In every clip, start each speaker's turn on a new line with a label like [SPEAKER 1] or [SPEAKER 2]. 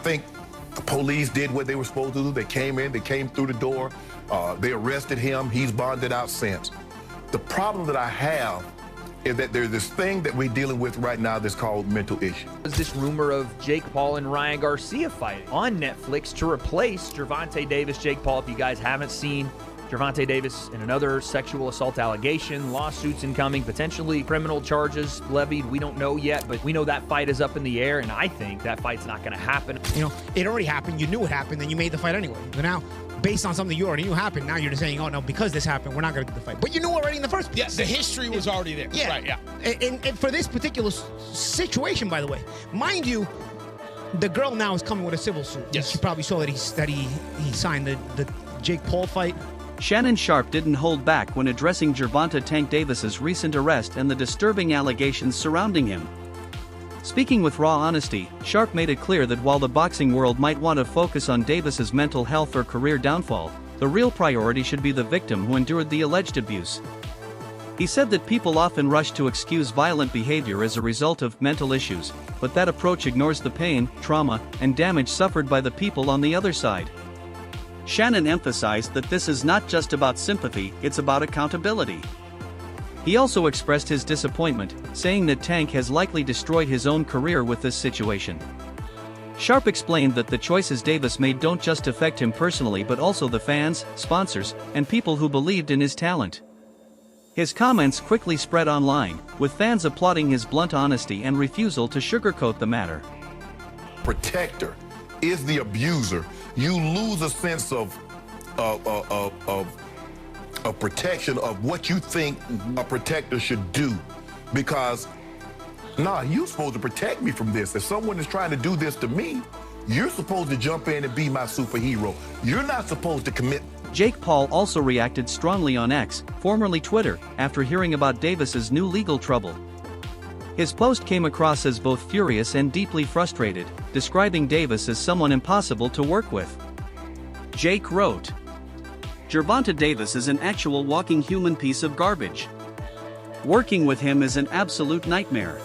[SPEAKER 1] think the police did what they were supposed to do. They came in, they came through the door, they arrested him. He's bonded out since. The problem that I have is that there's this thing that we're dealing with right now that's called mental issues.
[SPEAKER 2] There's this rumor of Jake Paul and Ryan Garcia fighting on Netflix to replace Gervonta Davis, Jake Paul. If you guys haven't seen Gervonta Davis in another sexual assault allegation, lawsuits incoming, potentially criminal charges levied. We don't know yet, but we know that fight is up in the air, and I think that fight's not going to happen.
[SPEAKER 3] You know, it already happened. You knew it happened, and you made the fight anyway. But now, based on something you already knew happened, now you're just saying, oh, no, because this happened, we're not going to do the fight. But you knew already in the first place.
[SPEAKER 4] Yes, the history was already there.
[SPEAKER 3] Yeah.
[SPEAKER 4] Right, yeah.
[SPEAKER 3] And for this particular situation, by the way, mind you, the girl now is coming with a civil suit.
[SPEAKER 4] Yes.
[SPEAKER 3] She probably saw that he signed the Jake Paul fight.
[SPEAKER 5] Shannon Sharpe didn't hold back when addressing Gervonta Tank Davis's recent arrest and the disturbing allegations surrounding him. Speaking with raw honesty, Sharpe made it clear that while the boxing world might want to focus on Davis's mental health or career downfall, the real priority should be the victim who endured the alleged abuse. He said that people often rush to excuse violent behavior as a result of mental issues, but that approach ignores the pain, trauma, and damage suffered by the people on the other side. Shannon emphasized that this is not just about sympathy, it's about accountability. He also expressed his disappointment, saying that Tank has likely destroyed his own career with this situation. Sharpe explained that the choices Davis made don't just affect him personally but also the fans, sponsors, and people who believed in his talent. His comments quickly spread online, with fans applauding his blunt honesty and refusal to sugarcoat the matter.
[SPEAKER 1] Protector is the abuser. You lose a sense of protection of what you think a protector should do, because you're supposed to protect me from this. If someone is trying to do this to me, you're supposed to jump in and be my superhero. You're not supposed to commit.
[SPEAKER 5] Jake Paul also reacted strongly on X, formerly Twitter, after hearing about Davis's new legal trouble. His post came across as both furious and deeply frustrated, describing Davis as someone impossible to work with. Jake wrote, "Gervonta Davis is an actual walking human piece of garbage. Working with him is an absolute nightmare.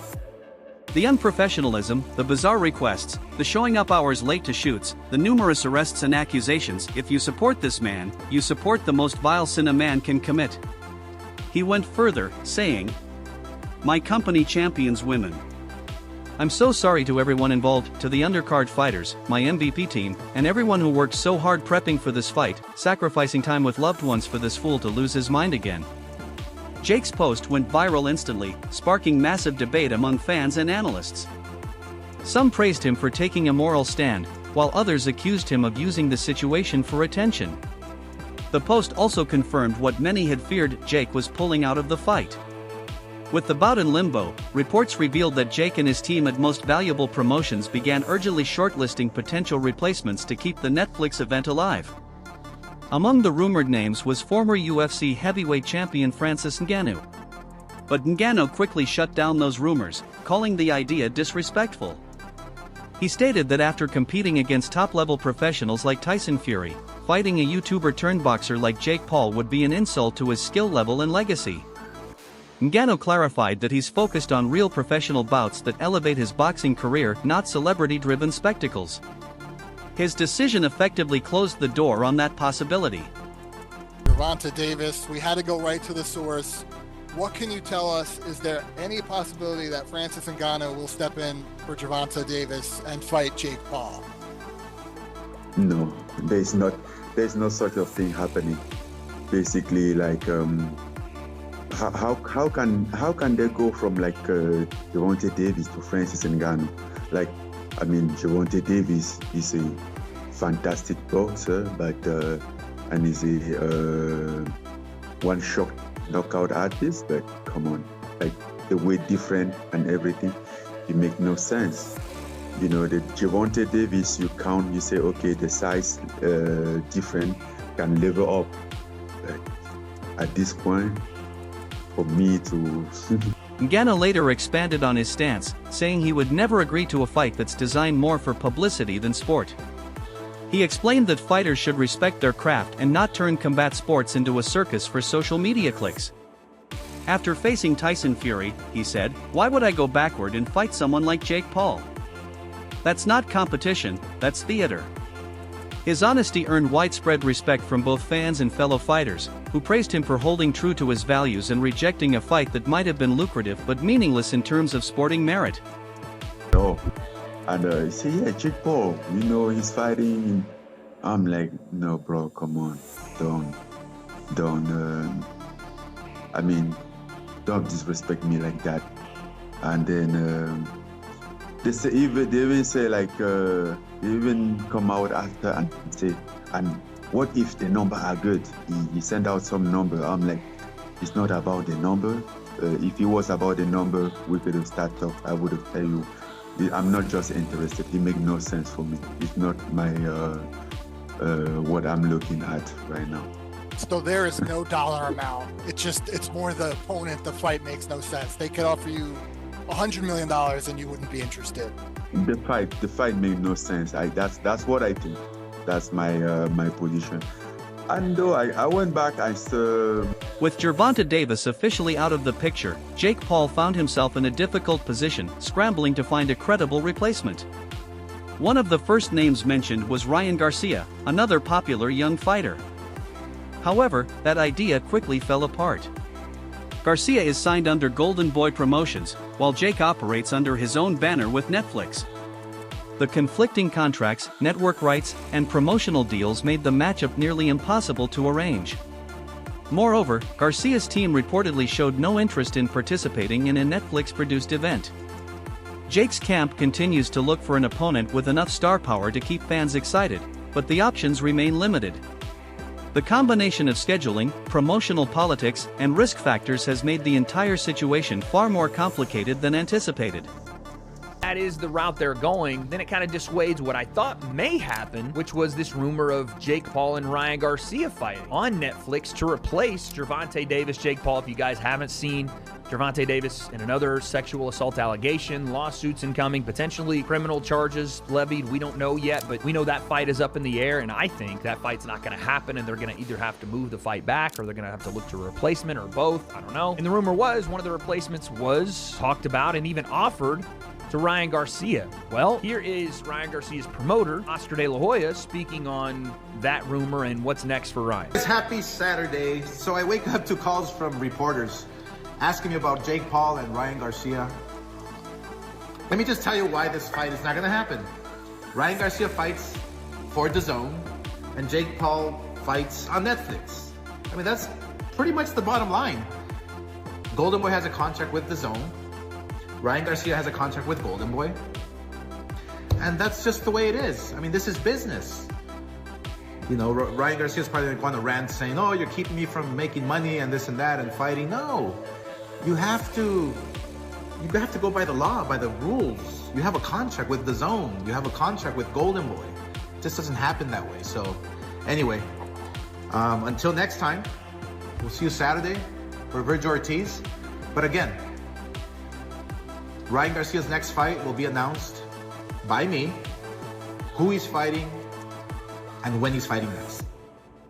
[SPEAKER 5] The unprofessionalism, the bizarre requests, the showing up hours late to shoots, the numerous arrests and accusations. If you support this man, you support the most vile sin a man can commit." He went further, saying, "My company champions women. I'm so sorry to everyone involved, to the undercard fighters, my MVP team, and everyone who worked so hard prepping for this fight, sacrificing time with loved ones for this fool to lose his mind again." Jake's post went viral instantly, sparking massive debate among fans and analysts. Some praised him for taking a moral stand, while others accused him of using the situation for attention. The post also confirmed what many had feared: Jake was pulling out of the fight. With the bout in limbo, reports revealed that Jake and his team at Most Valuable Promotions began urgently shortlisting potential replacements to keep the Netflix event alive. Among the rumored names was former UFC heavyweight champion Francis Ngannou. But Ngannou quickly shut down those rumors, calling the idea disrespectful. He stated that after competing against top-level professionals like Tyson Fury, fighting a YouTuber-turned-boxer like Jake Paul would be an insult to his skill level and legacy. Ngannou clarified that he's focused on real professional bouts that elevate his boxing career, not celebrity-driven spectacles. His decision effectively closed the door on that possibility.
[SPEAKER 6] Gervonta Davis, we had to go right to the source. What can you tell us? Is there any possibility that Francis Ngannou will step in for Gervonta Davis and fight Jake Paul?
[SPEAKER 7] No, there's no such a thing happening. Basically, like, how can they go from like Gervonta Davis to Francis Ngannou? Like, I mean, Gervonta Davis is a fantastic boxer, but and is a one-shot knockout artist. But come on, like the weight different and everything, it makes no sense. You know, the Gervonta Davis, you count, you say, okay, the size different can level up. But at this point, for me to
[SPEAKER 5] Ngannou later expanded on his stance, saying he would never agree to a fight that's designed more for publicity than sport. He explained that fighters should respect their craft and not turn combat sports into a circus for social media clicks. After facing Tyson Fury, he said, "Why would I go backward and fight someone like Jake Paul? That's not competition, that's theater. His honesty earned widespread respect from both fans and fellow fighters, who praised him for holding true to his values and rejecting a fight that might have been lucrative but meaningless in terms of sporting merit.
[SPEAKER 7] Oh, and see, yeah, Jake Paul, he's fighting. I'm like, no, bro, come on, don't disrespect me like that. And then they even say like, they even come out after and say, and what if the number are good? He sent out some number. I'm like, it's not about the number. If it was about the number, we could have started talk. I would have tell you, I'm not just interested. It makes no sense for me. It's not my what I'm looking at right now.
[SPEAKER 6] So there is no dollar amount. It's more the opponent. The fight makes no sense. They could offer you $100 million and you wouldn't be interested.
[SPEAKER 7] The fight made no sense. That's what I think. That's my position. And though I went back,
[SPEAKER 5] With Gervonta Davis officially out of the picture, Jake Paul found himself in a difficult position, scrambling to find a credible replacement. One of the first names mentioned was Ryan Garcia, another popular young fighter. However, that idea quickly fell apart. Garcia is signed under Golden Boy Promotions, while Jake operates under his own banner with Netflix. The conflicting contracts, network rights, and promotional deals made the matchup nearly impossible to arrange. Moreover, Garcia's team reportedly showed no interest in participating in a Netflix-produced event. Jake's camp continues to look for an opponent with enough star power to keep fans excited, but the options remain limited. The combination of scheduling, promotional politics, and risk factors has made the entire situation far more complicated than anticipated.
[SPEAKER 2] That is the route they're going, then it kind of dissuades what I thought may happen, which was this rumor of Jake Paul and Ryan Garcia fighting on Netflix to replace Gervonta Davis, Jake Paul. If you guys haven't seen Gervonta Davis in another sexual assault allegation, lawsuits incoming, potentially criminal charges levied, we don't know yet, but we know that fight is up in the air, and I think that fight's not going to happen, and they're going to either have to move the fight back or they're going to have to look to a replacement or both. I don't know. And the rumor was one of the replacements was talked about and even offered to Ryan Garcia. Well, here is Ryan Garcia's promoter, Oscar De La Hoya, speaking on that rumor and what's next for Ryan.
[SPEAKER 4] It's happy Saturday, so I wake up to calls from reporters asking me about Jake Paul and Ryan Garcia. Let me just tell you why this fight is not going to happen. Ryan Garcia fights for DAZN, and Jake Paul fights on Netflix. I mean, that's pretty much the bottom line. Golden Boy has a contract with DAZN. Ryan Garcia has a contract with Golden Boy. And that's just the way it is. I mean, this is business. You know, Ryan Garcia is probably going to rant saying, oh, you're keeping me from making money and this and that and fighting. No, you have to go by the law, by the rules. You have a contract with DAZN. You have a contract with Golden Boy. It just doesn't happen that way. So anyway, until next time, we'll see you Saturday for Virgil Ortiz. But again, Ryan Garcia's next fight will be announced by me, who he's fighting, and when he's fighting next.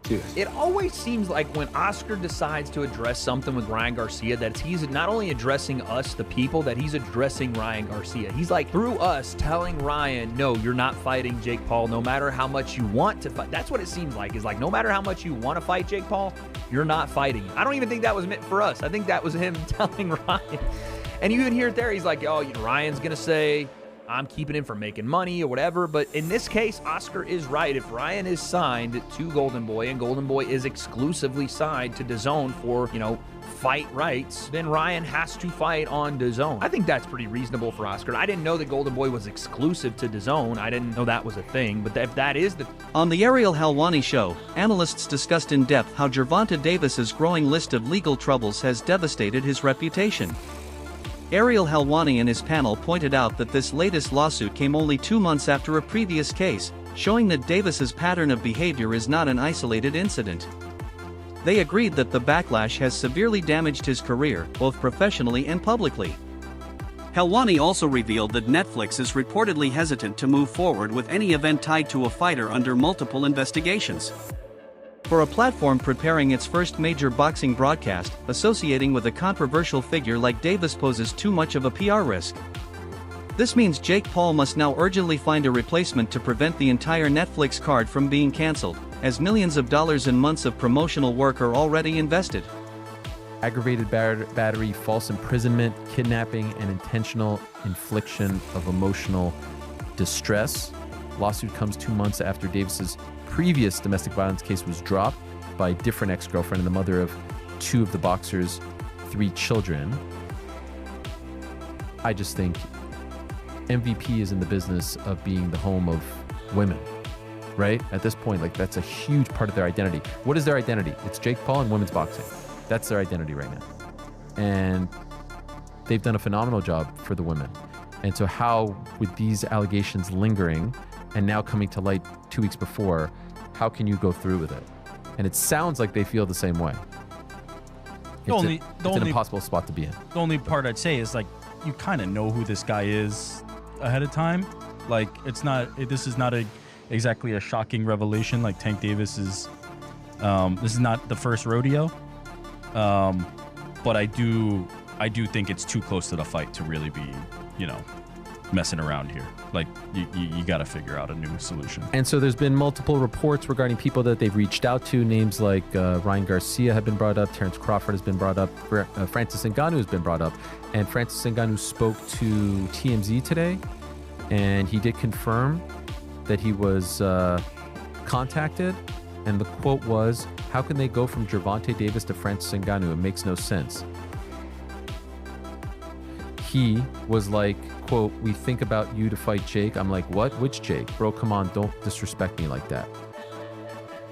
[SPEAKER 4] Cheers.
[SPEAKER 2] It always seems like when Oscar decides to address something with Ryan Garcia, that he's not only addressing us, the people, that he's addressing Ryan Garcia. He's like, through us, telling Ryan, no, you're not fighting Jake Paul, no matter how much you want to fight. That's what it seems like, is like, no matter how much you want to fight Jake Paul, you're not fighting him. I don't even think that was meant for us. I think that was him telling Ryan. And you even hear it there, he's like, oh, Ryan's going to say, I'm keeping him from making money or whatever. But in this case, Oscar is right. If Ryan is signed to Golden Boy and Golden Boy is exclusively signed to DAZN for, fight rights, then Ryan has to fight on DAZN. I think that's pretty reasonable for Oscar. I didn't know that Golden Boy was exclusive to DAZN. I didn't know that was a thing, but if that is the...
[SPEAKER 5] On the Ariel Helwani show, analysts discussed in depth how Gervonta Davis's growing list of legal troubles has devastated his reputation. Ariel Helwani and his panel pointed out that this latest lawsuit came only 2 months after a previous case, showing that Davis's pattern of behavior is not an isolated incident. They agreed that the backlash has severely damaged his career, both professionally and publicly. Helwani also revealed that Netflix is reportedly hesitant to move forward with any event tied to a fighter under multiple investigations. For a platform preparing its first major boxing broadcast, associating with a controversial figure like Davis poses too much of a PR risk. This means Jake Paul must now urgently find a replacement to prevent the entire Netflix card from being cancelled, as millions of dollars and months of promotional work are already invested.
[SPEAKER 8] Aggravated battery, false imprisonment, kidnapping, and intentional infliction of emotional distress. Lawsuit comes 2 months after Davis's previous domestic violence case was dropped by a different ex-girlfriend and the mother of 2 of the boxer's 3 children. I just think MVP is in the business of being the home of women, right? At this point, like, that's a huge part of their identity. What is their identity? It's Jake Paul and women's boxing. That's their identity right now. And they've done a phenomenal job for the women. And so how, with these allegations lingering and now coming to light 2 weeks before, how can you go through with it? And it sounds like they feel the same way. It's an impossible spot to be in.
[SPEAKER 9] The only part I'd say is, like, you kind of know who this guy is ahead of time. Like, this is not exactly a shocking revelation like Tank Davis is. This is not the first rodeo. But I do think it's too close to the fight to really be, messing around here. Like, you got to figure out a new solution.
[SPEAKER 8] And so there's been multiple reports regarding people that they've reached out to. Names like Ryan Garcia have been brought up. Terrence Crawford has been brought up. Francis Ngannou has been brought up. And Francis Ngannou spoke to TMZ today, and he did confirm that he was contacted. And the quote was, "How can they go from Gervonta Davis to Francis Ngannou? It makes no sense." He was like, quote, "We think about you to fight Jake." I'm like, what? Which Jake? Bro, come on, don't disrespect me like that.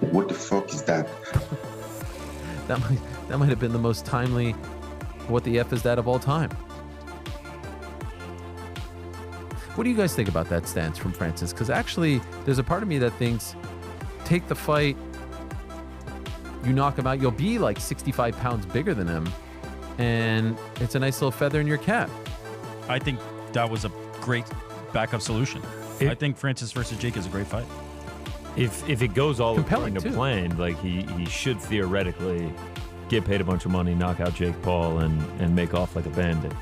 [SPEAKER 7] What the fuck is that?
[SPEAKER 8] That might have been the most timely "what the F is that" of all time. What do you guys think about that stance from Francis? Because actually, there's a part of me that thinks, take the fight, you knock him out, you'll be like 65 pounds bigger than him, and it's a nice little feather in your cap.
[SPEAKER 9] I think that was a great backup solution. I think Francis versus Jake is a great fight.
[SPEAKER 10] If it goes all
[SPEAKER 8] Compelling,
[SPEAKER 10] according to
[SPEAKER 8] too.
[SPEAKER 10] plan, like he should theoretically get paid a bunch of money, knock out Jake Paul, and make off like a bandit.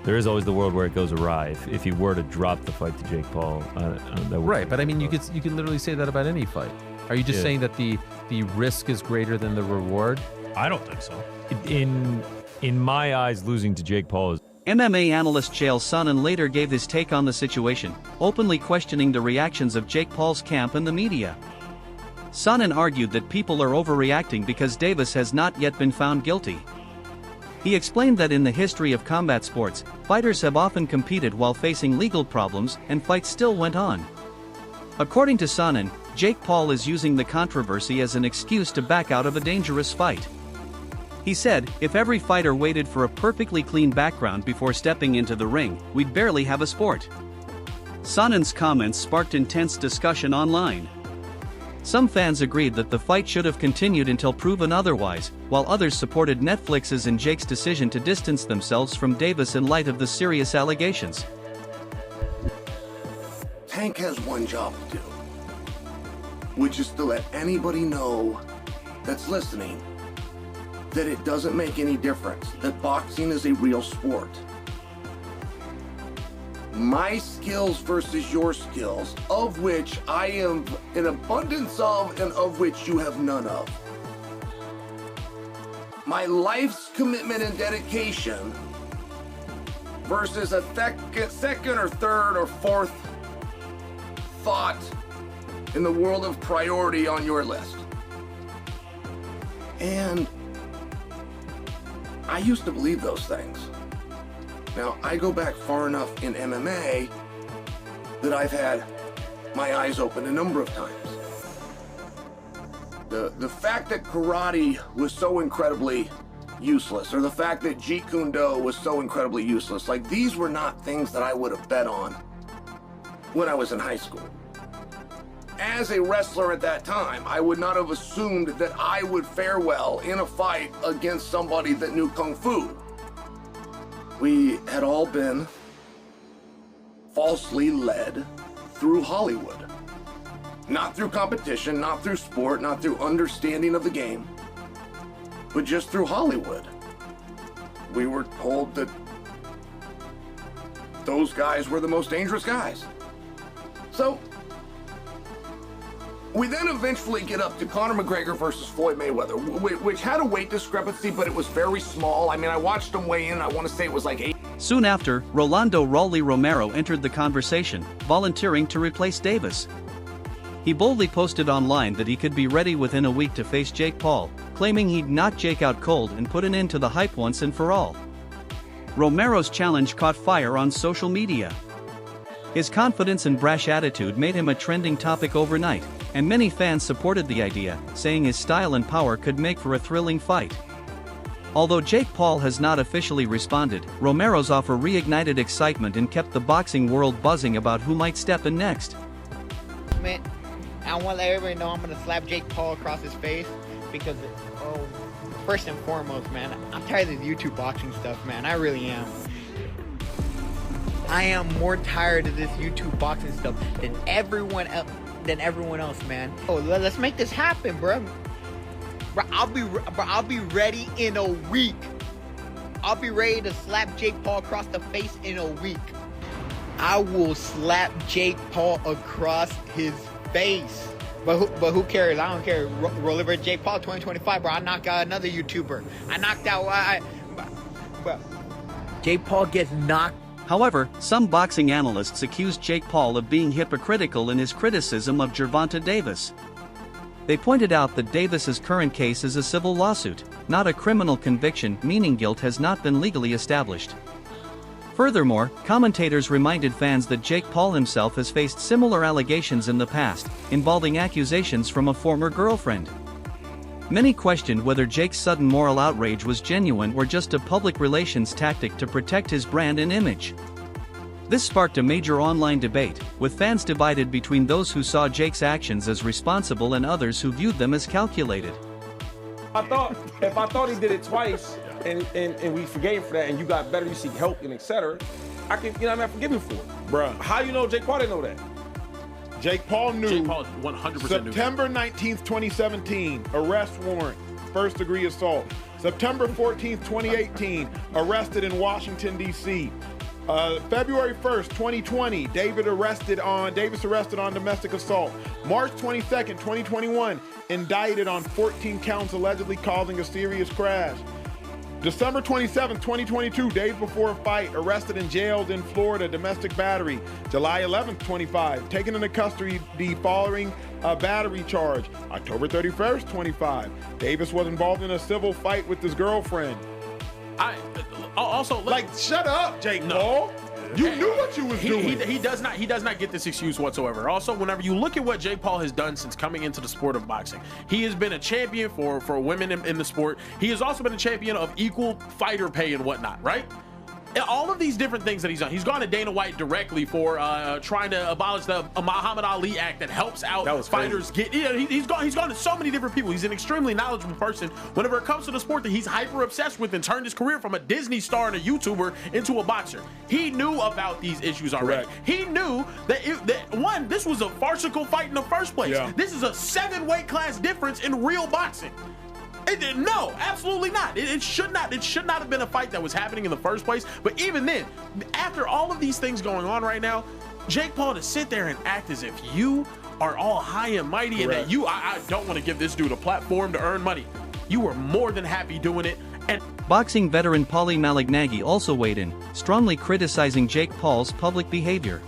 [SPEAKER 10] There is always the world where it goes awry. If he were to drop the fight to Jake Paul, that would
[SPEAKER 8] Right, but I mean, you could literally say that about any fight. Are you just saying that the risk is greater than the reward?
[SPEAKER 9] I don't think so.
[SPEAKER 10] In my eyes, losing to Jake Paul is.
[SPEAKER 5] MMA analyst Chael Sonnen later gave his take on the situation, openly questioning the reactions of Jake Paul's camp and the media. Sonnen argued that people are overreacting because Davis has not yet been found guilty. He explained that in the history of combat sports, fighters have often competed while facing legal problems, and fights still went on. According to Sonnen, Jake Paul is using the controversy as an excuse to back out of a dangerous fight. He said, "If every fighter waited for a perfectly clean background before stepping into the ring, we'd barely have a sport." Sonnen's comments sparked intense discussion online. Some fans agreed that the fight should have continued until proven otherwise, while others supported Netflix's and Jake's decision to distance themselves from Davis in light of the serious allegations.
[SPEAKER 11] Tank has one job to do, which is to let anybody know that's listening that it doesn't make any difference, that boxing is a real sport. My skills versus your skills, of which I am an abundance of and of which you have none of. My life's commitment and dedication versus a second or third or fourth thought in the world of priority on your list. And I used to believe those things. Now, I go back far enough in MMA that I've had my eyes open a number of times. The fact that karate was so incredibly useless, or the fact that Jeet Kune Do was so incredibly useless, like, these were not things that I would have bet on when I was in high school. As a wrestler at that time, I would not have assumed that I would fare well in a fight against somebody that knew Kung Fu. We had all been falsely led through Hollywood. Not through competition, not through sport, not through understanding of the game, but just through Hollywood. We were told that those guys were the most dangerous guys. So, we then eventually get up to Conor McGregor versus Floyd Mayweather, which had a weight discrepancy, but it was very small. I mean, I watched them weigh in. I want to say it was like 8.
[SPEAKER 5] Soon after, Rolando "Rolly" Romero entered the conversation, volunteering to replace Davis. He boldly posted online that he could be ready within a week to face Jake Paul, claiming he'd knock Jake out cold and put an end to the hype once and for all. Romero's challenge caught fire on social media. His confidence and brash attitude made him a trending topic overnight, and many fans supported the idea, saying his style and power could make for a thrilling fight. Although Jake Paul has not officially responded, Romero's offer reignited excitement and kept the boxing world buzzing about who might step in next.
[SPEAKER 12] Man, I want to let everybody know I'm going to slap Jake Paul across his face because, first and foremost, man, I'm tired of this YouTube boxing stuff, man. I really am. I am more tired of this YouTube boxing stuff than everyone else, man. Oh, let's make this happen, bro. Bro, I'll be ready in a week. I'll be ready to slap Jake Paul across the face in a week. I will slap Jake Paul across his face. But who cares? I don't care. Roll over Jake Paul 2025, bro. I knocked out another YouTuber. I knocked out. Bro, Jake Paul gets knocked.
[SPEAKER 5] However, some boxing analysts accused Jake Paul of being hypocritical in his criticism of Gervonta Davis. They pointed out that Davis's current case is a civil lawsuit, not a criminal conviction, meaning guilt has not been legally established. Furthermore, commentators reminded fans that Jake Paul himself has faced similar allegations in the past, involving accusations from a former girlfriend. Many questioned whether Jake's sudden moral outrage was genuine or just a public relations tactic to protect his brand and image. This sparked a major online debate, with fans divided between those who saw Jake's actions as responsible and others who viewed them as calculated.
[SPEAKER 13] If I thought he did it twice and we forgave him for that and you got better, you seek help and etc., I can, I forgive him for it.
[SPEAKER 14] Bruh.
[SPEAKER 13] How you know Jake Paul didn't know that?
[SPEAKER 14] Jake Paul knew.
[SPEAKER 15] Jake Paul 100%
[SPEAKER 14] September 19th, 2017, arrest warrant, first degree assault. September 14th, 2018, arrested in Washington, D.C. February 1st, 2020, Davis arrested on domestic assault. March 22nd, 2021, indicted on 14 counts allegedly causing a serious crash. December 27th, 2022, days before a fight, arrested and jailed in Florida, domestic battery. July 11th, 25, taken into custody following a battery charge. October 31st, 25, Davis was involved in a civil fight with his girlfriend. Shut up, Jake Paul. You knew what you was doing.
[SPEAKER 15] He does not get this excuse whatsoever. Also, whenever you look at what Jake Paul has done since coming into the sport of boxing, he has been a champion for women in the sport. He has also been a champion of equal fighter pay and whatnot, right? All of these different things that he's done. He's gone to Dana White directly for trying to abolish the Muhammad Ali Act that helps out fighters get. He's gone to so many different people. He's an extremely knowledgeable person whenever it comes to the sport that he's hyper obsessed with and turned his career from a Disney star and a YouTuber into a boxer. He knew about these issues already. Correct. He knew that this was a farcical fight in the first place. Yeah. This is a 7-weight class difference in real boxing. No, absolutely not. It should not have been a fight that was happening in the first place. But even then, after all of these things going on right now, Jake Paul to sit there and act as if you are all high and mighty. Correct. And that I don't want to give this dude a platform to earn money. You were more than happy doing it. And
[SPEAKER 5] boxing veteran Paulie Malignaggi also weighed in, strongly criticizing Jake Paul's public behavior.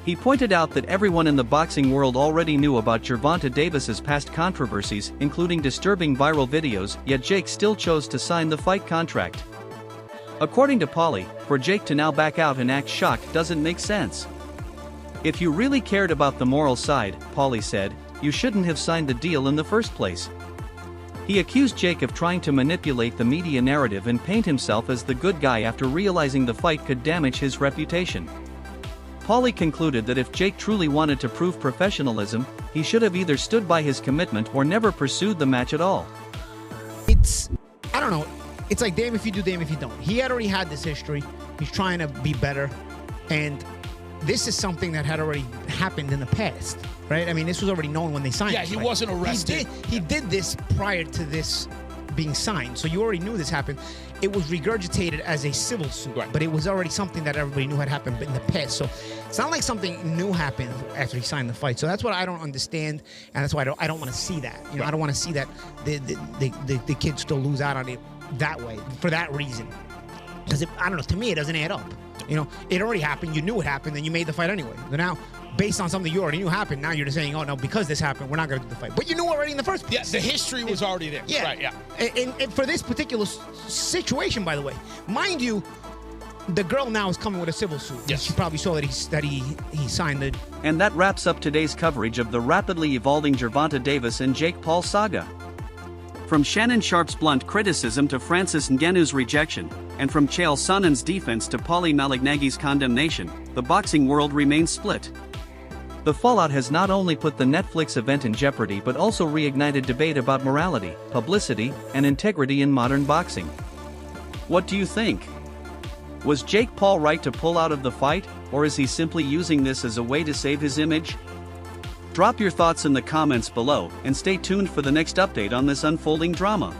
[SPEAKER 5] He pointed out that everyone in the boxing world already knew about Gervonta Davis's past controversies, including disturbing viral videos, yet Jake still chose to sign the fight contract. According to Paulie, for Jake to now back out and act shocked doesn't make sense. If you really cared about the moral side, Paulie said, you shouldn't have signed the deal in the first place. He accused Jake of trying to manipulate the media narrative and paint himself as the good guy after realizing the fight could damage his reputation. Paulie concluded that if Jake truly wanted to prove professionalism, he should have either stood by his commitment or never pursued the match at all.
[SPEAKER 3] I don't know, it's like damn if you do, damn if you don't. He had already had this history, he's trying to be better, and this is something that had already happened in the past, right? I mean, this was already known when they signed
[SPEAKER 16] Yeah,
[SPEAKER 3] this
[SPEAKER 16] he
[SPEAKER 3] fight.
[SPEAKER 16] wasn't arrested.
[SPEAKER 3] He did this prior to this being signed, so you already knew this happened. it was regurgitated as a civil suit, but it was already something that everybody knew had happened in the past. So it's not like something new happened after he signed the fight. So that's what I don't understand, and that's why I don't want to see that. You know, I don't want to see that the kids still lose out on it that way for that reason. Because I don't know, to me it doesn't add up. You know, it already happened. You knew it happened, and you made the fight anyway. So now, based on something you already knew happened, now you're just saying, oh no, because this happened, we're not going to do the fight. But you knew already in the first place.
[SPEAKER 16] Yes, the history was already there.
[SPEAKER 3] Yeah,
[SPEAKER 16] Right, yeah.
[SPEAKER 3] And for this particular situation, by the way, mind you, the girl now is coming with a civil suit. Yes. She probably saw that he signed the.
[SPEAKER 5] And that wraps up today's coverage of the rapidly evolving Gervonta Davis and Jake Paul saga. From Shannon Sharpe's blunt criticism to Francis Ngannou's rejection, and from Chael Sonnen's defense to Paulie Malignaggi's condemnation, the boxing world remains split. The fallout has not only put the Netflix event in jeopardy but also reignited debate about morality, publicity, and integrity in modern boxing. What do you think? Was Jake Paul right to pull out of the fight, or is he simply using this as a way to save his image? Drop your thoughts in the comments below and stay tuned for the next update on this unfolding drama.